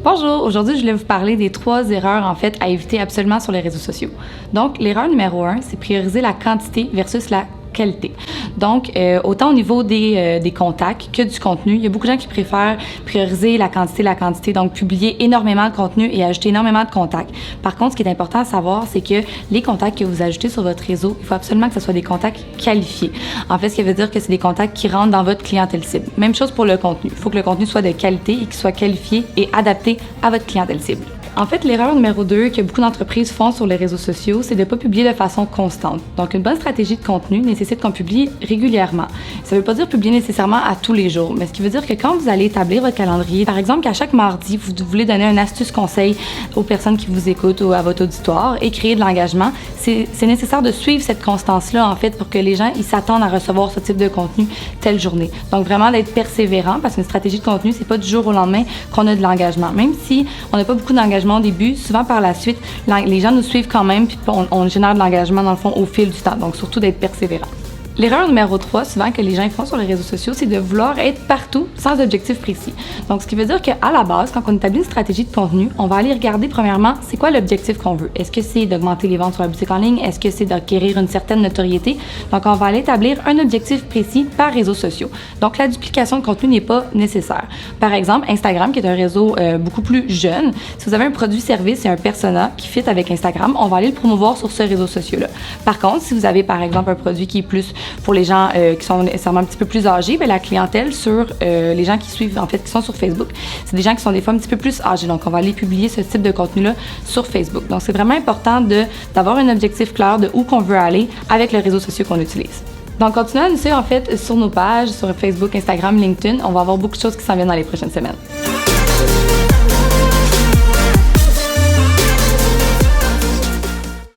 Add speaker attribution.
Speaker 1: Bonjour, aujourd'hui je voulais vous parler des 3 erreurs en fait à éviter absolument sur les réseaux sociaux. Donc l'erreur numéro 1, c'est prioriser la quantité versus la qualité. Donc, autant au niveau des contacts que du contenu, il y a beaucoup de gens qui préfèrent prioriser la quantité, donc publier énormément de contenu et ajouter énormément de contacts. Par contre, ce qui est important à savoir, c'est que les contacts que vous ajoutez sur votre réseau, il faut absolument que ce soit des contacts qualifiés. En fait, ce qui veut dire que c'est des contacts qui rentrent dans votre clientèle cible. Même chose pour le contenu. Il faut que le contenu soit de qualité et qu'il soit qualifié et adapté à votre clientèle cible. En fait, l'erreur numéro 2 que beaucoup d'entreprises font sur les réseaux sociaux, c'est de ne pas publier de façon constante. Donc, une bonne stratégie de contenu nécessite qu'on publie régulièrement. Ça ne veut pas dire publier nécessairement à tous les jours, mais ce qui veut dire que quand vous allez établir votre calendrier, par exemple qu'à chaque mardi, vous voulez donner un astuce conseil aux personnes qui vous écoutent ou à votre auditoire et créer de l'engagement, c'est nécessaire de suivre cette constance-là, en fait, pour que les gens ils s'attendent à recevoir ce type de contenu telle journée. Donc, vraiment d'être persévérant, parce qu'une stratégie de contenu, c'est pas du jour au lendemain qu'on a de l'engagement. Même si on n'a pas beaucoup d'engagement au début, souvent par la suite, les gens nous suivent quand même, puis on génère de l'engagement dans le fond au fil du temps. Donc, surtout d'être persévérant. L'erreur numéro 3, souvent que les gens font sur les réseaux sociaux, c'est de vouloir être partout sans objectif précis. Donc, ce qui veut dire qu'à la base, quand on établit une stratégie de contenu, on va aller regarder premièrement, c'est quoi l'objectif qu'on veut. Est-ce que c'est d'augmenter les ventes sur la boutique en ligne? Est-ce que c'est d'acquérir une certaine notoriété? Donc, on va aller établir un objectif précis par réseaux sociaux. Donc, la duplication de contenu n'est pas nécessaire. Par exemple, Instagram, qui est un réseau beaucoup plus jeune, si vous avez un produit-service et un persona qui fit avec Instagram, on va aller le promouvoir sur ce réseau social-là. Par contre, si vous avez, par exemple, un produit qui est plus pour les gens qui sont nécessairement un petit peu plus âgés, bien, la clientèle sur les gens qui suivent, en fait, qui sont sur Facebook, c'est des gens qui sont des fois un petit peu plus âgés. Donc, on va aller publier ce type de contenu-là sur Facebook. Donc, c'est vraiment important d'avoir un objectif clair de où qu'on veut aller avec le réseau social qu'on utilise. Donc, continuez à nous suivre, en fait, sur nos pages, sur Facebook, Instagram, LinkedIn. On va avoir beaucoup de choses qui s'en viennent dans les prochaines semaines.